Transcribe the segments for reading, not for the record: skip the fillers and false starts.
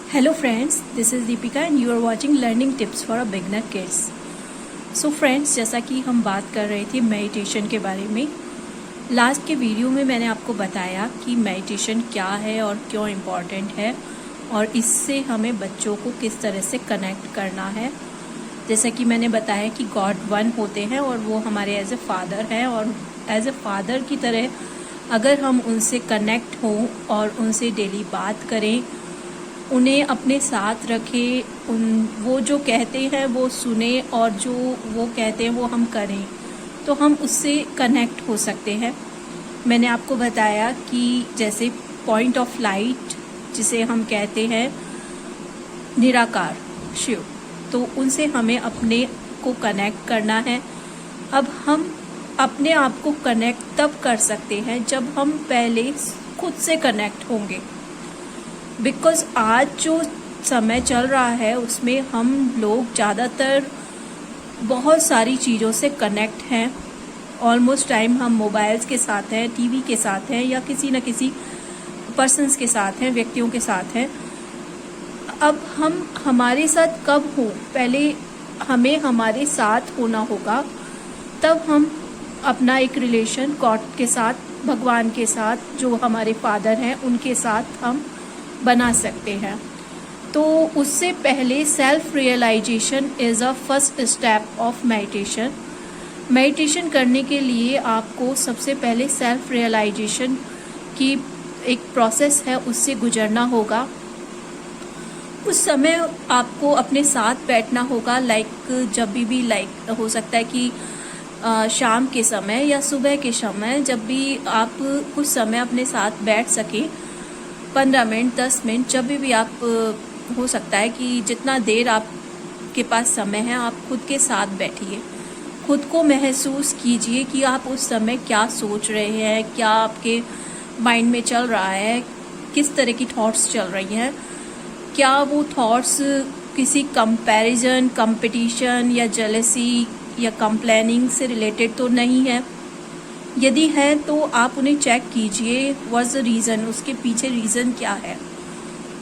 Hello friends, this is Deepika and you are watching Learning Tips for a Beginner Kids. So friends, जैसा कि हम बात कर रहे थे मेडिटेशन के बारे में, लास्ट के वीडियो में मैंने आपको बताया कि मेडिटेशन क्या है और क्यों इम्पॉर्टेंट है और इससे हमें बच्चों को किस तरह से कनेक्ट करना है। जैसा कि मैंने बताया कि गॉड वन होते हैं और वो हमारे एज ए फादर हैं और एज ए फादर की तरह अगर हम उनसे कनेक्ट हों और उनसे डेली बात करें, उन्हें अपने साथ रखें, वो जो कहते हैं वो सुने और जो वो कहते हैं वो हम करें, तो हम उससे कनेक्ट हो सकते हैं। मैंने आपको बताया कि जैसे पॉइंट ऑफ लाइट जिसे हम कहते हैं निराकार शिव, तो उनसे हमें अपने को कनेक्ट करना है। अब हम अपने आप को कनेक्ट तब कर सकते हैं जब हम पहले खुद से कनेक्ट होंगे। बिकॉज़ आज जो समय चल रहा है उसमें हम लोग ज़्यादातर बहुत सारी चीज़ों से कनेक्ट हैं। ऑलमोस्ट टाइम हम मोबाइल्स के साथ हैं, टीवी के साथ हैं या किसी न किसी पर्सन्स के साथ हैं, व्यक्तियों के साथ हैं। अब हम हमारे साथ कब हों, पहले हमें हमारे साथ होना होगा, तब हम अपना एक रिलेशन गॉड के साथ, भगवान के साथ, जो हमारे फादर हैं उनके साथ हम बना सकते हैं। तो उससे पहले self realisation is a first step of meditation. Meditation करने के लिए आपको सबसे पहले सेल्फ रियलाइजेशन की एक प्रोसेस है, उससे गुजरना होगा। उस समय आपको अपने साथ बैठना होगा, जब भी हो सकता है कि शाम के समय या सुबह के समय, जब भी आप कुछ समय अपने साथ बैठ सकें, 15 मिनट 10 मिनट, जब भी आप हो सकता है कि जितना देर आपके पास समय है आप खुद के साथ बैठिए। खुद को महसूस कीजिए कि आप उस समय क्या सोच रहे हैं, क्या आपके माइंड में चल रहा है, किस तरह की थॉट्स चल रही हैं। क्या वो थॉट्स किसी कंपैरिजन, कंपटीशन या जेलसी या कंप्लेनिंग से रिलेटेड तो नहीं है। यदि है तो आप उन्हें चेक कीजिए, व्हाट्स द रीज़न, उसके पीछे रीज़न क्या है,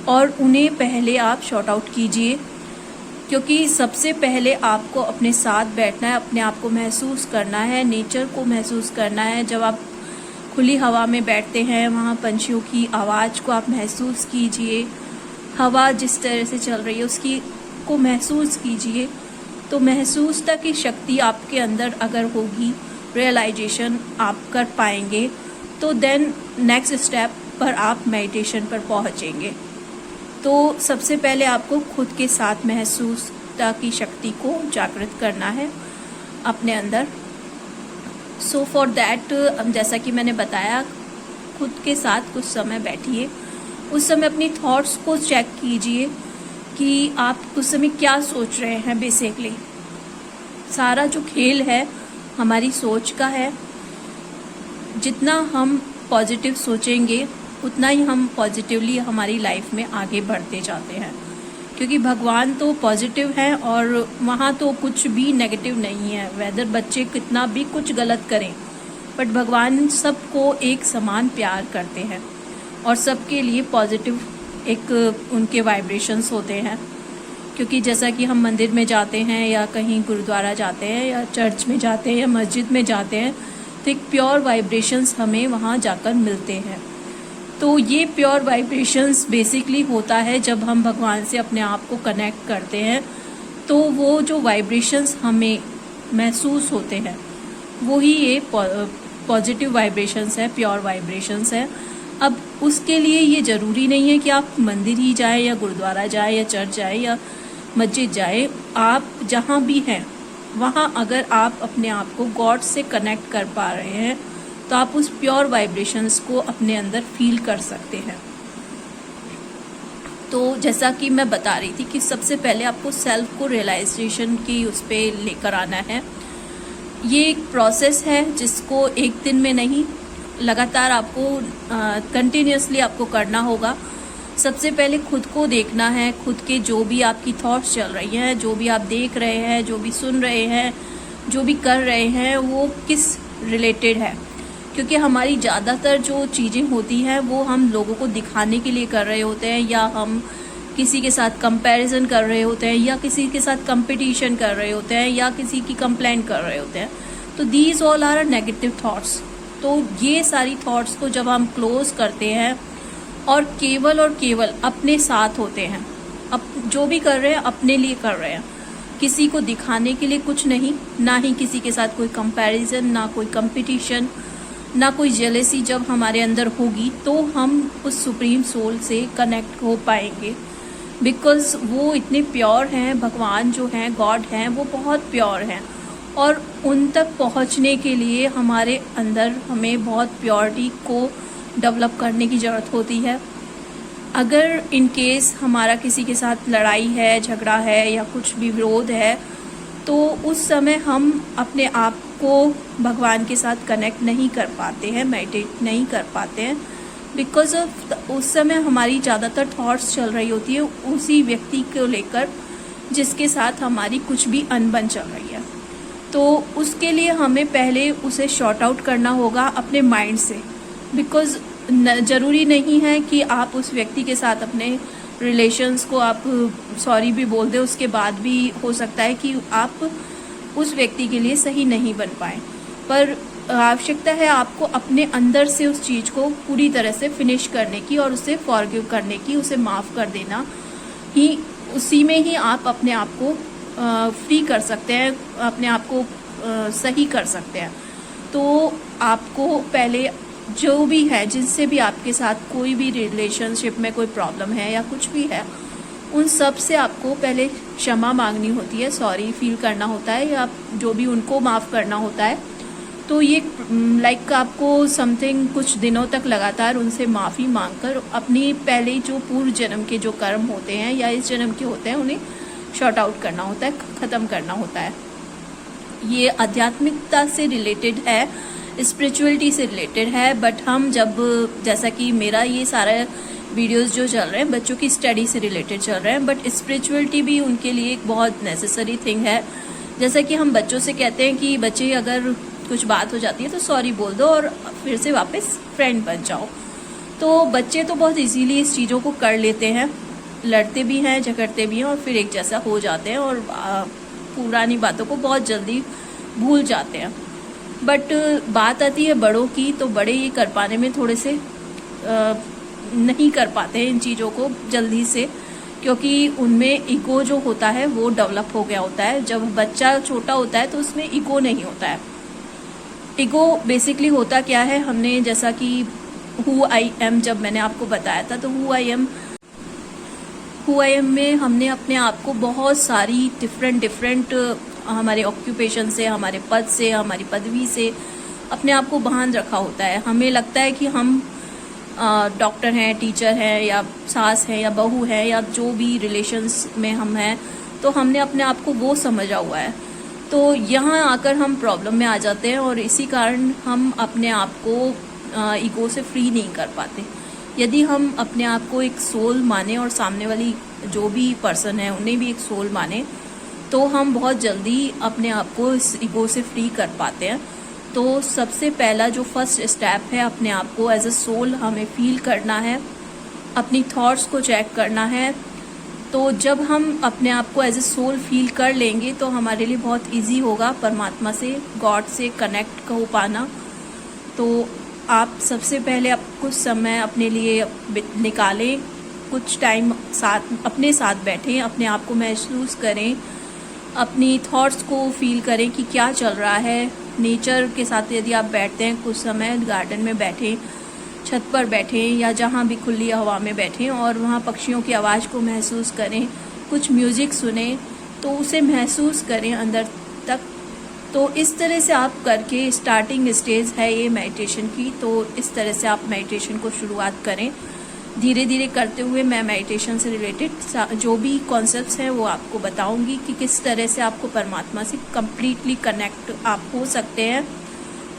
और उन्हें पहले आप शॉर्ट आउट कीजिए। क्योंकि सबसे पहले आपको अपने साथ बैठना है, अपने आप को महसूस करना है, नेचर को महसूस करना है। जब आप खुली हवा में बैठते हैं, वहाँ पंछियों की आवाज़ को आप महसूस कीजिए, हवा जिस तरह से चल रही है उसकी को महसूस कीजिए। तो महसूसता की शक्ति आपके अंदर अगर होगी, रियलाइजेशन आप कर पाएंगे, तो देन नेक्स्ट स्टेप पर आप मेडिटेशन पर पहुंचेंगे। तो सबसे पहले आपको खुद के साथ महसूसता की शक्ति को जागृत करना है अपने अंदर। सो फॉर दैट, जैसा कि मैंने बताया, खुद के साथ कुछ समय बैठिए। उस समय अपनी थॉट्स को चेक कीजिए कि आप उस समय क्या सोच रहे हैं। बेसिकली सारा जो खेल है हमारी सोच का है। जितना हम पॉजिटिव सोचेंगे उतना ही हम पॉजिटिवली हमारी लाइफ में आगे बढ़ते जाते हैं। क्योंकि भगवान तो पॉजिटिव हैं और वहाँ तो कुछ भी नेगेटिव नहीं है। वेदर बच्चे कितना भी कुछ गलत करें, बट भगवान सबको एक समान प्यार करते हैं और सबके लिए पॉजिटिव एक उनके वाइब्रेशंस होते हैं। क्योंकि जैसा कि हम मंदिर में जाते हैं या कहीं गुरुद्वारा जाते हैं या चर्च में जाते हैं या मस्जिद में जाते हैं, तो एक प्योर वाइब्रेशंस हमें वहाँ जाकर मिलते हैं। तो ये प्योर वाइब्रेशंस बेसिकली होता है जब हम भगवान से अपने आप को कनेक्ट करते हैं, तो वो जो वाइब्रेशंस हमें महसूस होते हैं वही ये पॉजिटिव वाइब्रेशंस है, प्योर वाइब्रेशंस है। अब उसके लिए ये ज़रूरी नहीं है कि आप मंदिर ही जाए या गुरुद्वारा जाए या चर्च जाए या मस्जिद जाए। आप जहाँ भी हैं वहाँ अगर आप अपने आप को गॉड से कनेक्ट कर पा रहे हैं, तो आप उस प्योर वाइब्रेशंस को अपने अंदर फील कर सकते हैं। तो जैसा कि मैं बता रही थी कि सबसे पहले आपको सेल्फ को रियलाइजेशन की उस पर लेकर आना है। ये एक प्रोसेस है जिसको एक दिन में नहीं, लगातार आपको कंटिन्यूसली आपको करना होगा। सबसे पहले खुद को देखना है, खुद के जो भी आपकी थॉट्स चल रही हैं, जो भी आप देख रहे हैं, जो भी सुन रहे हैं, जो भी कर रहे हैं, वो किस रिलेटेड है। क्योंकि हमारी ज़्यादातर जो चीज़ें होती हैं वो हम लोगों को दिखाने के लिए कर रहे होते हैं, या हम किसी के साथ कंपैरिजन कर रहे होते हैं, या किसी के साथ कंपटीशन कर रहे होते हैं, या किसी की कंप्लेन कर रहे होते हैं। तो these all are negative thoughts. तो ये सारी थॉट्स को जब हम क्लोज करते हैं और केवल अपने साथ होते हैं, अब जो भी कर रहे हैं अपने लिए कर रहे हैं, किसी को दिखाने के लिए कुछ नहीं, ना ही किसी के साथ कोई कंपैरिजन, ना कोई कंपटीशन, ना कोई जेलेसी जब हमारे अंदर होगी, तो हम उस सुप्रीम सोल से कनेक्ट हो पाएंगे। बिकॉज वो इतने प्योर हैं, भगवान जो हैं, गॉड हैं, वो बहुत प्योर हैं, और उन तक पहुंचने के लिए हमारे अंदर हमें बहुत प्योरिटी को डेवलप करने की ज़रूरत होती है। अगर इन केस हमारा किसी के साथ लड़ाई है, झगड़ा है, या कुछ भी विरोध है, तो उस समय हम अपने आप को भगवान के साथ कनेक्ट नहीं कर पाते हैं, मेडिटेट नहीं कर पाते हैं, बिकॉज ऑफ उस समय हमारी ज़्यादातर थॉट्स चल रही होती है उसी व्यक्ति को लेकर जिसके साथ हमारी कुछ भी अनबन चल रही है। तो उसके लिए हमें पहले उसे शॉर्ट आउट करना होगा अपने माइंड से। बिकॉज ज़रूरी नहीं है कि आप उस व्यक्ति के साथ अपने रिलेशंस को आप सॉरी भी बोल दें, उसके बाद भी हो सकता है कि आप उस व्यक्ति के लिए सही नहीं बन पाए। पर आवश्यकता है आपको अपने अंदर से उस चीज़ को पूरी तरह से फिनिश करने की और उसे फॉरगिव करने की, उसे माफ़ कर देना ही, उसी में ही आप अपने आप को फ्री कर सकते हैं, अपने आप को सही कर सकते हैं। तो आपको पहले जो भी है, जिनसे भी आपके साथ कोई भी रिलेशनशिप में कोई प्रॉब्लम है या कुछ भी है, उन सब से आपको पहले क्षमा मांगनी होती है, सॉरी फील करना होता है, या जो भी उनको माफ़ करना होता है। तो ये लाइक आपको समथिंग कुछ दिनों तक लगातार उनसे माफ़ी मांगकर अपनी पहले जो पूर्व जन्म के जो कर्म होते हैं या इस जन्म के होते हैं उन्हें शॉर्ट आउट करना होता है, ख़त्म करना होता है। ये आध्यात्मिकता से रिलेटेड है, स्पिरिचुअलिटी से रिलेटेड है। बट हम जब, जैसा कि मेरा ये सारा वीडियोस जो चल रहे हैं बच्चों की स्टडी से रिलेटेड चल रहे हैं, बट स्पिरिचुअलिटी भी उनके लिए एक बहुत नेसेसरी थिंग है। जैसा कि हम बच्चों से कहते हैं कि बच्चे अगर कुछ बात हो जाती है तो सॉरी बोल दो और फिर से वापस फ्रेंड बन जाओ। तो बच्चे तो बहुत इजीली इस चीज़ों को कर लेते हैं, लड़ते भी हैं, झगड़ते भी हैं, और फिर एक जैसा हो जाते हैं और पुरानी बातों को बहुत जल्दी भूल जाते हैं। बट बात आती है बड़ों की, तो बड़े ये कर पाने में थोड़े से नहीं कर पाते हैं इन चीज़ों को जल्दी से, क्योंकि उनमें ईगो जो होता है वो डेवलप हो गया होता है। जब बच्चा छोटा होता है तो उसमें ईगो नहीं होता है। ईगो बेसिकली होता क्या है, हमने जैसा कि हु आई एम जब मैंने आपको बताया था, तो हु आई एम में हमने अपने आप को बहुत सारी डिफरेंट हमारे ऑक्यूपेशन से, हमारे पद से, हमारी पदवी से अपने आप को बांध रखा होता है। हमें लगता है कि हम डॉक्टर हैं, टीचर हैं, या सास हैं, या बहू हैं, या जो भी रिलेशंस में हम हैं, तो हमने अपने आप को वो समझा हुआ है। तो यहाँ आकर हम प्रॉब्लम में आ जाते हैं, और इसी कारण हम अपने आप को ईगो से फ्री नहीं कर पाते। यदि हम अपने आप को एक सोल माने और सामने वाली जो भी पर्सन है उन्हें भी एक सोल माने, तो हम बहुत जल्दी अपने आप को इस ईगो से फ्री कर पाते हैं। तो सबसे पहला जो फर्स्ट स्टेप है, अपने आप को एज अ सोल हमें फील करना है, अपनी थॉट्स को चेक करना है। तो जब हम अपने आप को एज ए सोल फील कर लेंगे तो हमारे लिए बहुत इजी होगा परमात्मा से, गॉड से कनेक्ट हो पाना। तो आप सबसे पहले आप कुछ समय अपने लिए निकालें, कुछ टाइम अपने साथ बैठें, अपने आप को महसूस करें, अपनी थॉट्स को फील करें कि क्या चल रहा है। नेचर के साथ यदि आप बैठते हैं, कुछ समय गार्डन में बैठें, छत पर बैठें, या जहाँ भी खुली हवा में बैठें और वहाँ पक्षियों की आवाज़ को महसूस करें, कुछ म्यूज़िक सुने तो उसे महसूस करें अंदर तक। तो इस तरह से आप करके, स्टार्टिंग स्टेज है ये मेडिटेशन की, तो इस तरह से आप मेडिटेशन को शुरुआत करें। धीरे धीरे करते हुए मैं मेडिटेशन से रिलेटेड जो भी कॉन्सेप्ट्स हैं वो आपको बताऊंगी कि किस तरह से आपको परमात्मा से कम्प्लीटली कनेक्ट आप हो सकते हैं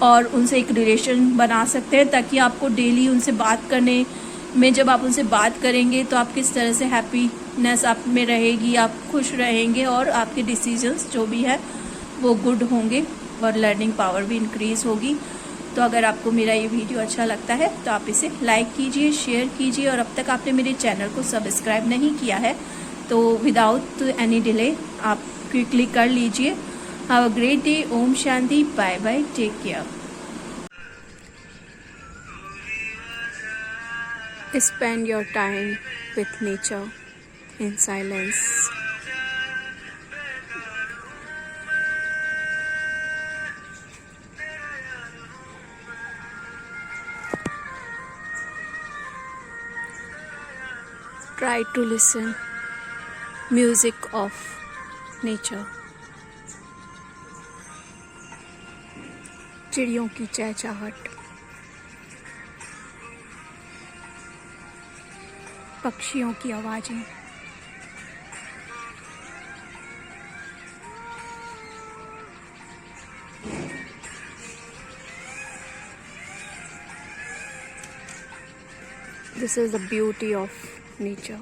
और उनसे एक रिलेशन बना सकते हैं, ताकि आपको डेली उनसे बात करने में, जब आप उनसे बात करेंगे तो आप किस तरह से हैप्पीनेस आप में रहेगी, आप खुश रहेंगे और आपके डिसीजंस जो भी है वो गुड होंगे और लर्निंग पावर भी इंक्रीज़ होगी। तो अगर आपको मेरा ये वीडियो अच्छा लगता है तो आप इसे लाइक कीजिए, शेयर कीजिए, और अब तक आपने मेरे चैनल को सब्सक्राइब नहीं किया है तो विदाउट एनी डिले आप क्विकली कर लीजिए। Have a great day. Om Shanti. Bye bye. Take care. Spend your time with nature in silence. Try to listen music of nature. चिड़ियों की चहचहाट, पक्षियों की आवाजें, this is the beauty of nature.